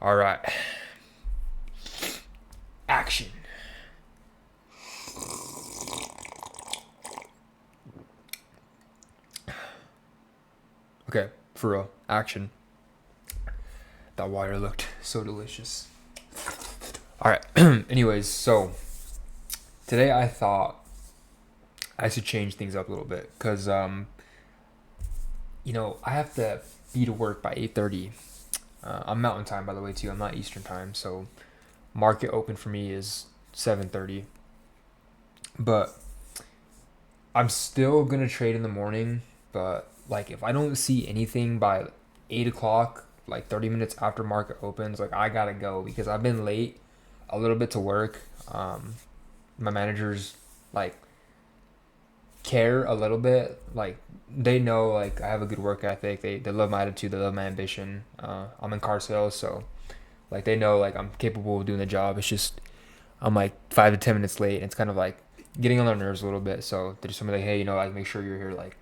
All right. Action. Okay, for real. Action. That water looked so delicious. All right. Anyways, so today I thought I should change things up a little bit because I have to be to work by 8:30. I'm Mountain Time, by the way, too. I'm not Eastern Time, so market open for me is 7:30. But I'm still gonna trade in the morning. But like, if I don't see anything by 8 o'clock, like 30 minutes after market opens, like I gotta go because I've been late a little bit to work. My managers like care a little bit. Like they know like I have a good work ethic. They love my attitude. They love my ambition. I'm in car sales, so like they know like I'm capable of doing the job. It's just I'm like 5 to 10 minutes late. And it's kind of like getting on their nerves a little bit. So they just told me like, hey, like make sure you're here like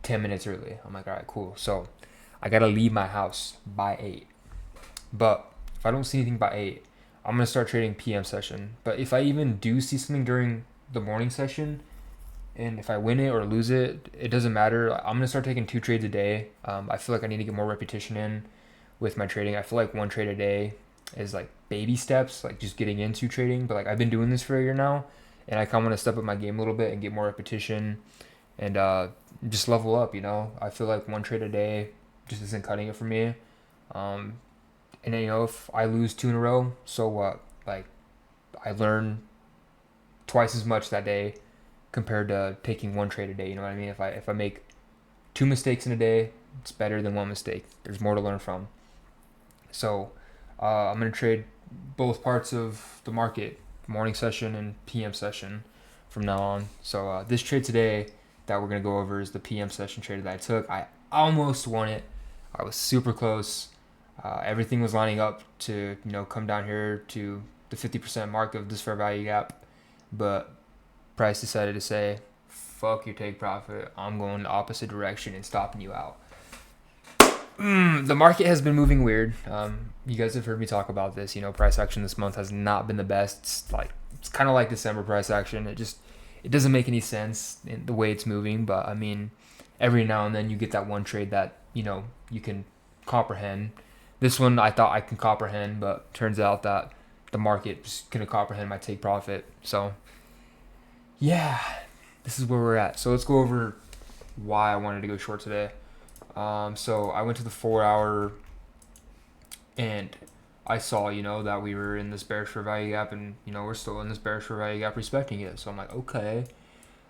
10 minutes early. I'm like, all right, cool. So I gotta leave my house by 8. But if I don't see anything by 8, I'm gonna start trading PM session. But if I even do see something during the morning session, and if I win it or lose it, it doesn't matter. I'm gonna start taking 2 trades a day. I feel like I need to get more repetition in with my trading. I feel like 1 trade a day is like baby steps, like just getting into trading. But like I've been doing this for a year now, and I kind of want to step up my game a little bit and get more repetition and just level up. I feel like 1 trade a day just isn't cutting it for me. Um, and then, if I lose 2 in a row, so what? Like I learn twice as much that day compared to taking 1 trade a day. You know what I mean? If I make 2 mistakes in a day, it's better than 1 mistake. There's more to learn from. So I'm gonna trade both parts of the market, morning session and PM session, from now on. So this trade today that we're gonna go over is the PM session trade that I took. I almost won it. I was super close. Everything was lining up to come down here to the 50% mark of this fair value gap, but Price decided to say, "Fuck your take profit. I'm going the opposite direction and stopping you out." The market has been moving weird. You guys have heard me talk about this. Price action this month has not been the best. It's kind of like December price action. It doesn't make any sense in the way it's moving. But I mean, every now and then you get that one trade that you can comprehend. This one I thought I can comprehend, but turns out that the market just couldn't comprehend my take profit. So yeah, this is where we're at. So let's go over why I wanted to go short today. So I went to the 4 hour and I saw, that we were in this bearish fair value gap and, we're still in this bearish fair value gap respecting it. So I'm like, okay.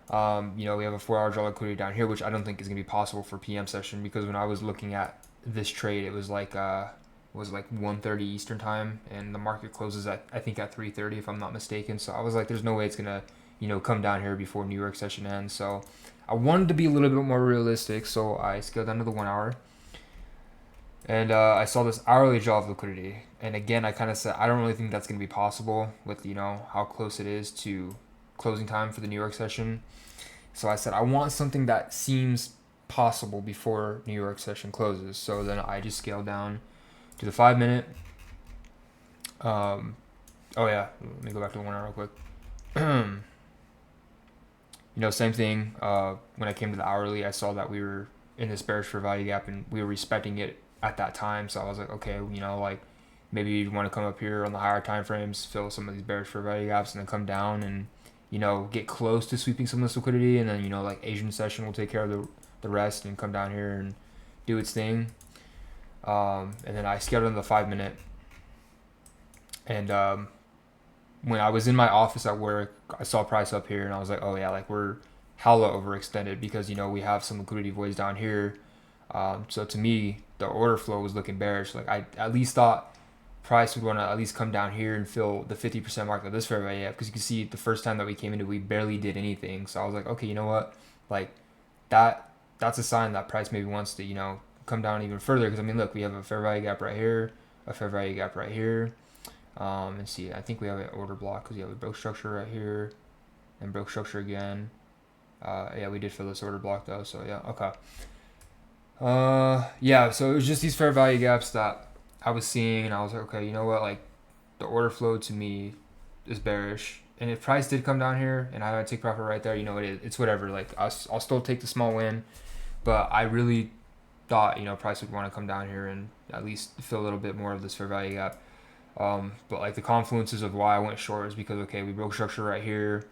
We have a 4 hour draw liquidity down here, which I don't think is going to be possible for PM session because when I was looking at this trade, it was like 1:30 Eastern time and the market closes at, I think at 3:30 if I'm not mistaken. So I was like, there's no way it's going to, come down here before New York session ends. So I wanted to be a little bit more realistic, so I scaled down to the 1 hour. And I saw this hourly draw of liquidity. And again, I kind of said, I don't really think that's going to be possible with, how close it is to closing time for the New York session. So I said, I want something that seems possible before New York session closes. So then I just scaled down to the 5 minute. Oh yeah, let me go back to the 1 hour real quick. Same thing. When I came to the hourly, I saw that we were in this bearish for value gap and we were respecting it at that time. So I was like, okay, like maybe you want to come up here on the higher time frames, fill some of these bearish for value gaps, and then come down and get close to sweeping some of this liquidity, and then like Asian session will take care of the rest and come down here and do its thing. And then I scaled on the 5 minute, and when I was in my office at work, I saw price up here and I was like, oh yeah, like we're hella overextended because, we have some liquidity voids down here. So to me, the order flow was looking bearish. Like I at least thought price would want to at least come down here and fill the 50% mark of this fair value gap because you can see the first time that we came into it, we barely did anything. So I was like, okay, you know what? Like that's a sign that price maybe wants to, come down even further because I mean, look, we have a fair value gap right here, a fair value gap right here. And see, I think we have an order block because we have a broke structure right here and broke structure again. Yeah, we did fill this order block though, so yeah, okay. Yeah, so it was just these fair value gaps that I was seeing, and I was like, okay, you know what, like the order flow to me is bearish. And if price did come down here and I had to take profit right there, it's whatever. Like I'll still take the small win, but I really thought price would want to come down here and at least fill a little bit more of this fair value gap. But like the confluences of why I went short is because okay, we broke structure right here,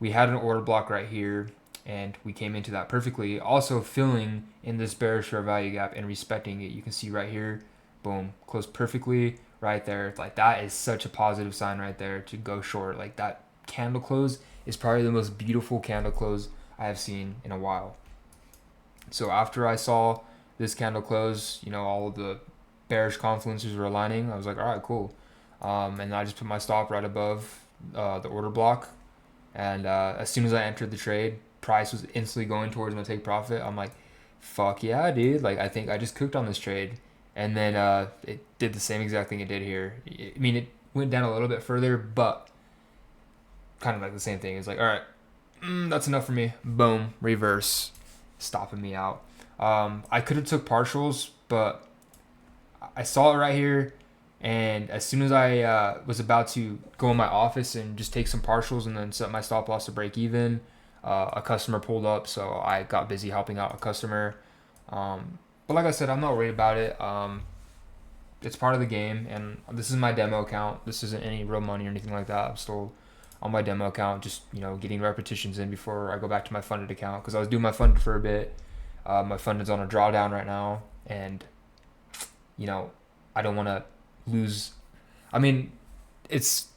we had an order block right here, and we came into that perfectly. Also filling in this bearish fair value gap and respecting it. You can see right here, boom, closed perfectly right there. Like that is such a positive sign right there to go short. Like that candle close is probably the most beautiful candle close I have seen in a while. So after I saw this candle close, all of the bearish confluences were aligning. I was like, all right, cool. And I just put my stop right above the order block. And as soon as I entered the trade, price was instantly going towards my take profit. I'm like, fuck yeah, dude. Like, I think I just cooked on this trade. And then it did the same exact thing it did here. I mean, it went down a little bit further, but kind of like the same thing. It's like, all right, that's enough for me. Boom, reverse, stopping me out. I could have took partials, but I saw it right here, and as soon as I was about to go in my office and just take some partials and then set my stop loss to break even, a customer pulled up, so I got busy helping out a customer. But like I said, I'm not worried about it. It's part of the game, and this is my demo account. This isn't any real money or anything like that. I'm still on my demo account, just getting repetitions in before I go back to my funded account, because I was doing my funded for a bit. My funded's on a drawdown right now, and I don't want to lose. I mean, it's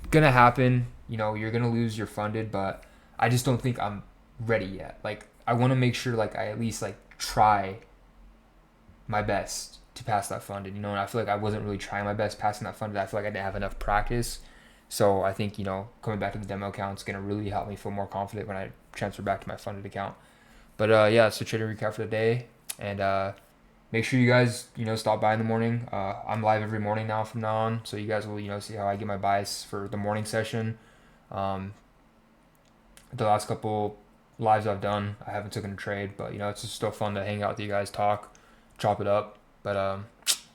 gonna happen. You're gonna lose your funded, but I just don't think I'm ready yet. Like, I want to make sure like I at least like try my best to pass that funded. And I feel like I wasn't really trying my best passing that funded. I feel like I didn't have enough practice. So I think coming back to the demo account is gonna really help me feel more confident when I transfer back to my funded account. But yeah, so trading recap for the day, and make sure you guys stop by in the morning. I'm live every morning now from now on, so you guys will see how I get my bias for the morning session. The last couple lives I've done, I haven't taken a trade, but it's just still fun to hang out with you guys, talk, chop it up. But I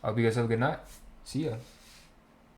hope you guys have a good night. See ya.